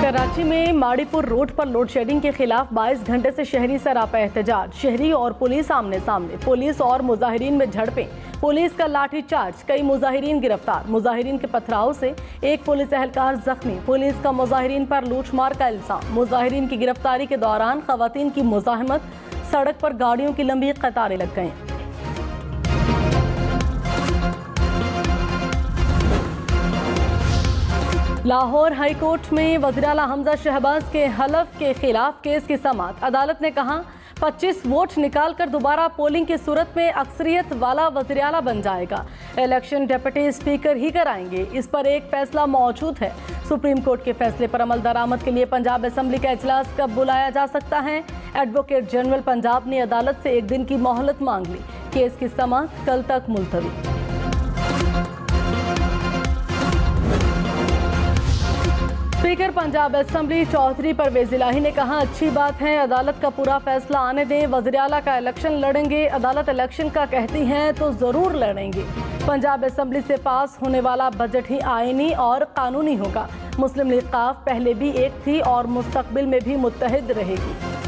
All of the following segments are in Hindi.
कराची में माड़ीपुर रोड पर लोड शेडिंग के खिलाफ 22 घंटे से शहरी सरापा एहतजाज। शहरी और पुलिस आमने सामने, पुलिस और मुजाहिरीन में झड़पें, पुलिस का लाठीचार्ज, कई मुजाहिरीन गिरफ्तार। मुजाहिरीन के पथराव से एक पुलिस एहलकार जख्मी, पुलिस का मुजाहिरीन पर लूटमार का इल्जाम। मुजाहिरीन की गिरफ्तारी के दौरान खवातीन की मुजाहमत, सड़क पर गाड़ियों की लंबी कतारें लग गईं। लाहौर हाई कोर्ट में वज़ीर-ए-आला हमजा शहबाज के हलफ के खिलाफ केस की समाअत। अदालत ने कहा 25 वोट निकालकर दोबारा पोलिंग की सूरत में अक्सरियत वाला वज़ीर-ए-आला बन जाएगा। इलेक्शन डिप्टी स्पीकर ही कराएंगे, इस पर एक फैसला मौजूद है। सुप्रीम कोर्ट के फैसले पर अमल दरामद के लिए पंजाब असम्बली का इजलास कब बुलाया जा सकता है? एडवोकेट जनरल पंजाब ने अदालत से 1 दिन की मोहलत मांग ली। केस की समाअत कल तक मुलतवी। स्पीकर पंजाब असम्बली चौधरी परवेज इलाही ने कहा अच्छी बात है, अदालत का पूरा फैसला आने दें। वज़ीर-ए-आला का इलेक्शन लड़ेंगे, अदालत इलेक्शन का कहती है तो ज़रूर लड़ेंगे। पंजाब असम्बली से पास होने वाला बजट ही आईनी और कानूनी होगा। मुस्लिम लीग काफ पहले भी एक थी और मुस्तकबिल में भी मुत्तहिद रहेगी।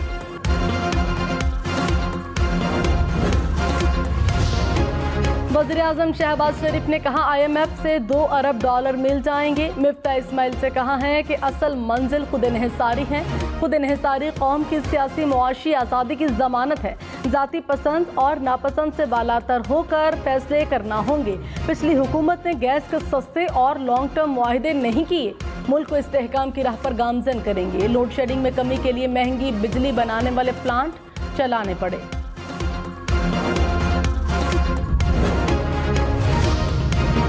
वज़ीर-ए-आज़म शहबाज शरीफ ने कहा IMF से $2 अरब मिल जाएंगे। मिफ्ता इस्माइल से कहा है कि असल मंजिल खुद इन्हिसारी है। खुद इन्हिसारी कौम की सियासी मुआशी आज़ादी की ज़मानत है। ज़ाती पसंद और नापसंद से बालातर होकर फैसले करना होंगे। पिछली हुकूमत ने गैस के सस्ते और लॉन्ग टर्म मुआहिदे नहीं किए। मुल्क को इस्तेहकाम की राह पर गामजन करेंगे। लोड शेडिंग में कमी के लिए महंगी बिजली बनाने वाले प्लांट चलाने पड़े।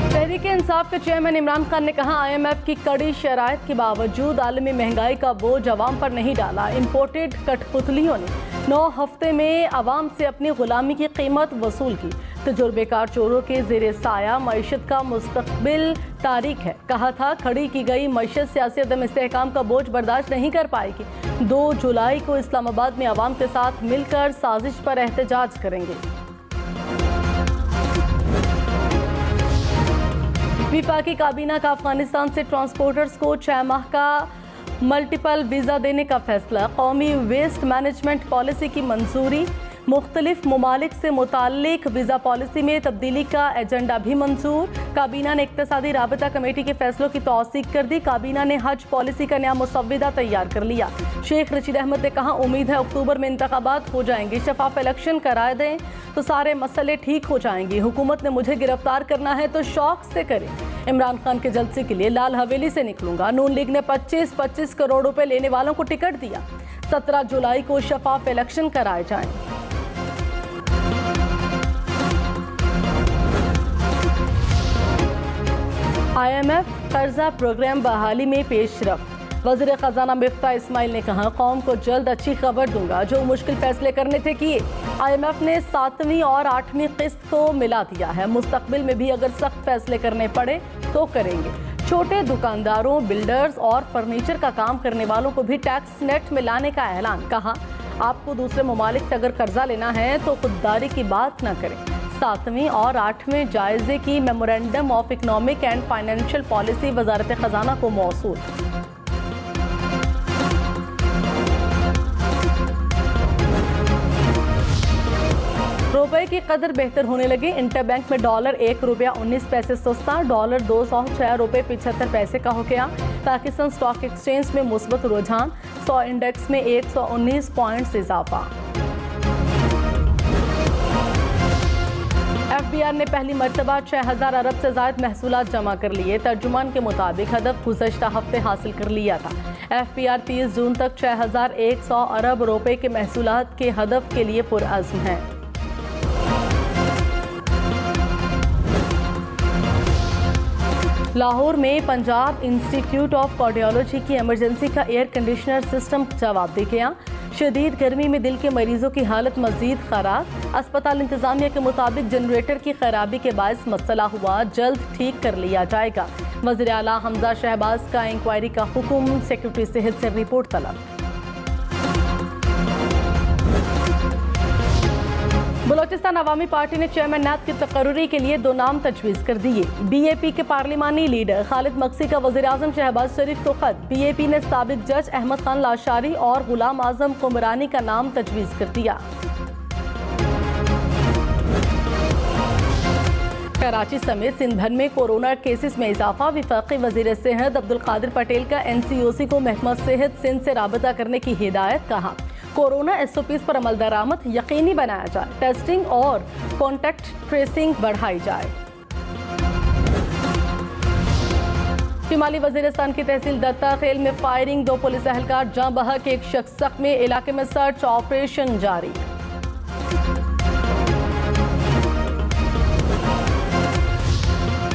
तहरीक इंसाफ के चेयरमैन इमरान खान ने कहा IMF की कड़ी शराइत के बावजूद आलमी महंगाई का बोझ अवाम पर नहीं डाला। इम्पोर्टेड कठपुतलियों ने 9 हफ्ते में अवाम से अपनी गुलामी की कीमत वसूल की। तजुर्बेकार चोरों के ज़ेरे साया मईशत का मुस्तकबिल तारीख है। कहा था खड़ी की गई मईशत सियासी अदम इस्तेहकाम का बोझ बर्दाश्त नहीं कर पाएगी। 2 जुलाई को इस्लामाबाद में अवाम के साथ मिलकर साजिश पर एहतजाज करेंगे। विफाकी काबीना का अफगानिस्तान से ट्रांसपोर्टर्स को 6 माह का मल्टीपल वीज़ा देने का फैसला। कौमी वेस्ट मैनेजमेंट पॉलिसी की मंजूरी। मुख्तलिफ ममालिक से मुताल्लिक वीज़ा पॉलिसी में तब्दीली का एजेंडा भी मंजूर। काबीना ने इक्तसादी राबता कमेटी के फैसलों की तौसीक कर दी। काबीना ने हज पॉलिसी का नया मुसव्विदा तैयार कर लिया। शेख रशीद अहमद ने कहा उम्मीद है अक्टूबर में इंतखाबात हो जाएंगे। शफाफ इलेक्शन करा दें तो सारे मसले ठीक हो जाएंगे। हुकूमत ने मुझे गिरफ्तार करना है तो शौक से करें। इमरान खान के जलसे के लिए लाल हवेली से निकलूंगा। नून लीग ने 25-25 करोड़ रुपए लेने वालों को टिकट दिया। 17 जुलाई को शफाफ इलेक्शन कराए जाएं। IMF कर्जा प्रोग्राम बहाली में पेशरफ। वज़ीर ख़जाना मिफ्ता इस्माइल ने कहा कौम को जल्द अच्छी खबर दूंगा। जो मुश्किल फैसले करने थे किए। IMF ने 7वीं और 8वीं किस्त को मिला दिया है। मुस्तकबिल में भी अगर सख्त फैसले करने पड़े तो करेंगे। छोटे दुकानदारों, बिल्डर्स और फर्नीचर का काम करने वालों को भी टैक्स नेट में लाने का ऐलान। कहा आपको दूसरे ममालिक से अगर कर्जा लेना है तो खुददारी की बात न करें। 7वीं और 8वें जायजे की memorandum of economic and financial policy वजारत खजाना को मौसूल। रुपए की कदर बेहतर होने लगी। इंटरबैंक में $1 1.19 सस्ता, $2 206 रुपए 75 पैसे का हो गया। पाकिस्तान स्टॉक एक्सचेंज में मुस्बत रुझान, 100 इंडेक्स में 119 पॉइंट्स इजाफा। FBR ने पहली मरतबा 6000 अरब से ज़ायद महसूलात जमा कर लिए। तर्जुमान के मुताबिक हदफ गुज़श्ता हफ्ते हासिल कर लिया था। FBR 30 जून तक 6100 अरब रुपए के महसूलात के हदफ के लिए पुरअज़्म है। लाहौर में पंजाब इंस्टीट्यूट ऑफ कार्डियोलॉजी की इमरजेंसी का एयर कंडीशनर सिस्टम जवाब दे गया। शदीद गर्मी में दिल के मरीजों की हालत मजीद खराब। अस्पताल इंतजामिया के मुताबिक जनरेटर की खराबी के बायस मसला हुआ, जल्द ठीक कर लिया जाएगा। वज़ीर-ए-आला हमजा शहबाज का इंक्वायरी का हुक्म, सेक्रेटरी सेहत से रिपोर्ट तलब। बलोचिस्तान अवामी पार्टी ने चेयरमैन नैब की तकर्रुरी के लिए 2 नाम तजवीज़ कर दिए। BAP के पार्लिमानी लीडर खालिद मक्सी का वज़ीर आज़म शहबाज शरीफ को खत। BAP ने साबिक जज अहमद खान लाशारी और गुलाम आजम कुमरानी का नाम तजवीज़ कर दिया। कराची समेत सिंध भर में कोरोना केसेस में इजाफा। वफाकी वज़ीर सेहत अब्दुल कादिर पटेल का NCOC को महकमा सेहत सिंध से राबता करने की हिदायत। कहा कोरोना SOPs पर अमल दरामद यकीनी बनाया जाए, टेस्टिंग और कॉन्टैक्ट ट्रेसिंग बढ़ाई जाए। शिमाली वजीरिस्तान की तहसील दत्ता खेल में फायरिंग, 2 पुलिस एहलकार जाँ बहक, 1 शख्स जख्मी। इलाके में सर्च ऑपरेशन जारी।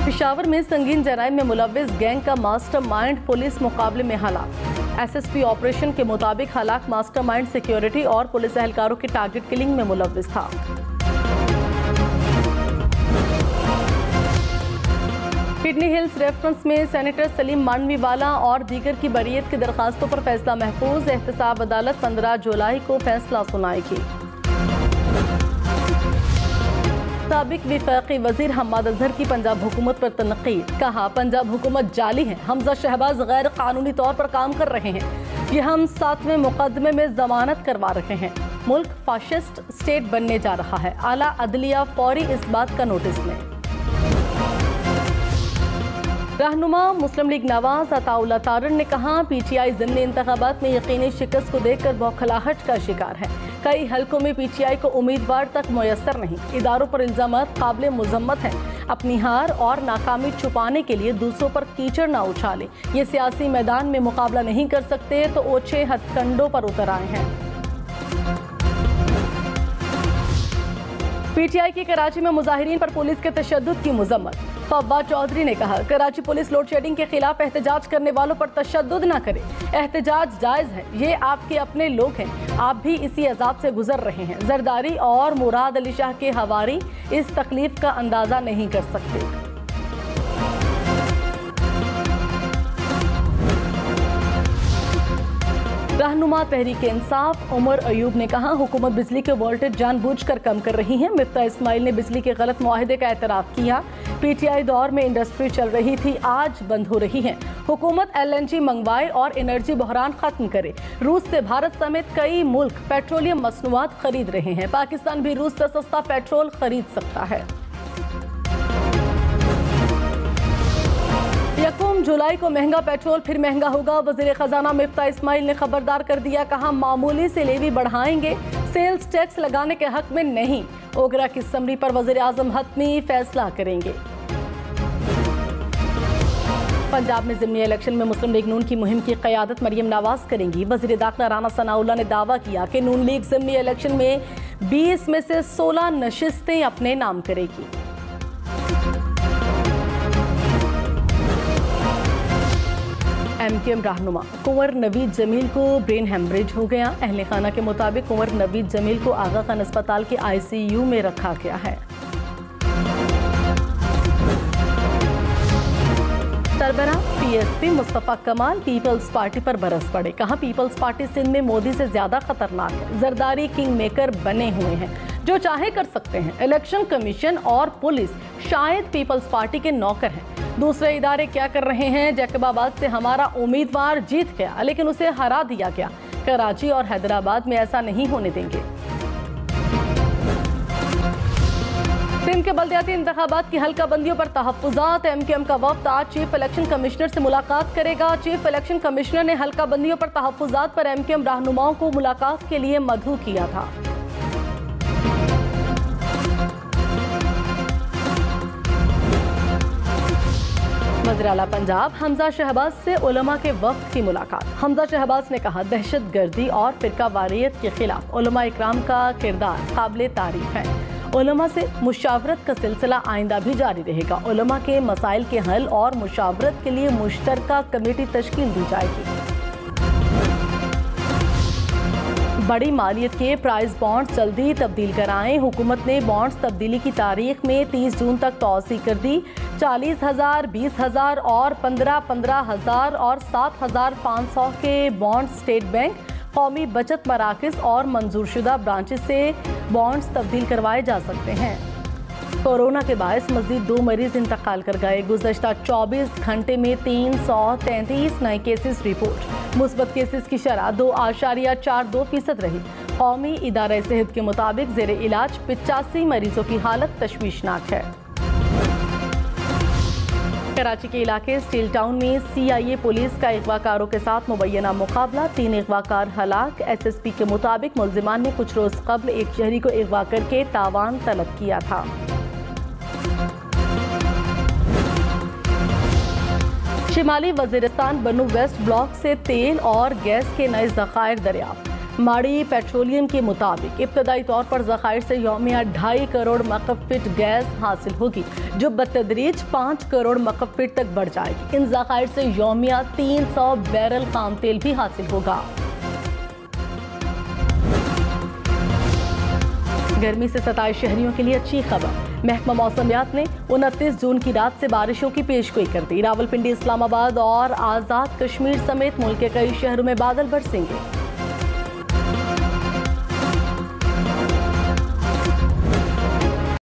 पेशावर में संगीन जराइम में मुलव्विस गैंग का मास्टरमाइंड पुलिस मुकाबले में हलाक। SSP ऑपरेशन के मुताबिक हलाक मास्टरमाइंड सिक्योरिटी और पुलिस एहलकारों की टारगेट किलिंग में मुलव्विस था। किडनी हिल्स रेफरेंस में सेनेटर सलीम मानवीवाला और दीगर की बरीयत की दरखास्तों पर फैसला महफूज। एहतसाब अदालत 15 जुलाई को फैसला सुनाएगी। साबिक वफाकी वजीर हम्माद अजहर की पंजाब हुकूमत पर तनकीद। कहा पंजाब हुकूमत जाली है, हमजा शहबाज गैर कानूनी तौर पर काम कर रहे हैं। ये हम 7वें मुकदमे में जमानत करवा रहे हैं। मुल्क फाशिस्ट स्टेट बनने जा रहा है। आला अदलिया फौरी इस बात का नोटिस लें। रहनुमा मुस्लिम लीग नवाज अताउल्ला तारन ने कहा PTI ज़िमनी इंतखाबात में यकीनी शिकस्त को देखकर बौखलाहट का शिकार है। कई हलकों में PTI को उम्मीदवार तक मुयस्सर नहीं। इदारों पर इल्जामात काबिल मुजम्मत हैं। अपनी हार और नाकामी छुपाने के लिए दूसरों पर कीचड़ ना उछाले। ये सियासी मैदान में मुकाबला नहीं कर सकते तो ओछे हथकंडों पर उतर आए हैं। PTI की कराची में मुजाहिरीन पर पुलिस के तशद्दुद की मुजम्मत। फव्वाद चौधरी ने कहा कराची पुलिस लोड शेडिंग के खिलाफ एहतजाज करने वालों पर तशद्दुद न करे। एहतजाज जायज़ है, ये आपके अपने लोग हैं, आप भी इसी अजाब से गुजर रहे हैं। जरदारी और मुराद अली शाह के हवारी इस तकलीफ का अंदाजा नहीं कर सकते। रहनुमा तहरीक इंसाफ उमर अयूब ने कहा हुकूमत बिजली के वोल्टेज जानबूझकर कम कर रही है। मिफ्ता इस्माइल ने बिजली के गलत मुआहदे का एतराफ़ किया। PTI दौर में इंडस्ट्री चल रही थी, आज बंद हो रही है। हुकूमत LNG मंगवाए और एनर्जी बहरान खत्म करे। रूस से भारत समेत कई मुल्क पेट्रोलियम मसनूआत खरीद रहे हैं। पाकिस्तान भी रूस से सस्ता पेट्रोल खरीद सकता है। 1 जुलाई को महंगा पेट्रोल फिर महंगा होगा। वज़ीर ख़जाना मिफ्ता इस्माइल ने खबरदार कर दिया। कहा मामूली से लेवी बढ़ाएंगे, सेल्स टैक्स लगाने के हक में नहीं। ओगरा की समरी पर वज़ीर आज़म हतमी फैसला करेंगे। पंजाब में ज़िमनी इलेक्शन में मुस्लिम लीग नून की मुहिम की क़यादत मरियम नवाज करेंगी। वज़ीर दाखिला राना सनाउल्लाह ने दावा किया कि नून लीग ज़िमनी इलेक्शन में 20 में से 16 नशिस्तें अपने नाम करेगी। MKM रहनुमा कुंवर नवीद जमील को ब्रेन हेमरेज हो गया। अहले खाना के मुताबिक कुंवर नवीद जमील को आगा खान अस्पताल के ICU में रखा गया है। सरबरा PSP मुस्तफ़ा कमाल पीपल्स पार्टी पर बरस पड़े। कहा पीपल्स पार्टी सिंध में मोदी से ज्यादा खतरनाक है। जरदारी किंग मेकर बने हुए हैं, जो चाहे कर सकते हैं। इलेक्शन कमीशन और पुलिस शायद पीपल्स पार्टी के नौकर हैं। दूसरे इदारे क्या कर रहे हैं? जैकबाबाद से हमारा उम्मीदवार जीत गया लेकिन उसे हरा दिया गया। कराची और हैदराबाद में ऐसा नहीं होने देंगे। सिंध के बल्दियाती इंतखाबात की हल्का बंदियों पर तहफ्फुज़ात। MKM का वफ्द आज चीफ इलेक्शन कमिश्नर से मुलाकात करेगा। चीफ इलेक्शन कमिश्नर ने हल्का बंदियों पर तहफ्फुज़ात पर MKM रहनुमाओं को मुलाकात के लिए मदऊ किया था। वज़ीर आला पंजाब हमजा शहबाज से उलमा के वफ्द की मुलाकात। हमजा शहबाज ने कहा दहशत गर्दी और फिरका वारियत के खिलाफ उलमा इकराम का किरदार काबिल तारीफ है। उलमा से मुशावरत का सिलसिला आइंदा भी जारी रहेगा। उलमा के मसाइल के हल और मुशावरत के लिए मुश्तरका कमेटी तश्कील दी जाएगी। बड़ी मालियत के प्राइस बॉन्ड्स जल्दी तब्दील कराएं। हुकूमत ने बॉन्ड्स तब्दीली की तारीख में 30 जून तक तौसी कर दी। 40,000, 20,000 और 15,000 और 7,500 के बॉन्ड स्टेट बैंक, कौमी बचत मराकज़ और मंजूरशुदा ब्रांचेस से बॉन्ड्स तब्दील करवाए जा सकते हैं। कोरोना के बायस मज़ीद 2 मरीज इंतकाल कर गए। गुज़श्ता 24 घंटे में 333 नए केसेस रिपोर्ट। मुस्बत केसेस की शरह 2.42% रही। कौमी इदारा सेहत के मुताबिक ज़ेरे इलाज 85 मरीजों की हालत तशवीशनाक है। कराची के इलाके स्टील टाउन में CIA पुलिस का अगवाकारों के साथ मुबैना मुकाबला, 3 अगवाकार हलाक। SSP के मुताबिक मुल्जिमान ने कुछ रोज कबल एक शहरी को अगवा करके तावान तलब किया था। शिमाली वजीरिस्तान बन्नू वेस्ट ब्लॉक से तेल और गैस के नए ज़खायर दरियाफ्त। माड़ी पेट्रोलियम के मुताबिक इब्तदाई तौर पर ज़खायर से यौमिया 2.5 करोड़ मकब फीट गैस हासिल होगी, जो बतदरीज 5 करोड़ मकब फीट तक बढ़ जाएगी। इन ज़खायर से यौमिया 300 बैरल खाम तेल भी हासिल होगा। गर्मी से सताए शहरियों के लिए अच्छी खबर। महकमा मौसमियात ने 29 जून की रात से बारिशों की पेशगोई कर दी। रावलपिंडी, इस्लामाबाद और आज़ाद कश्मीर समेत मुल्क के कई शहरों में बादल बरसेंगे।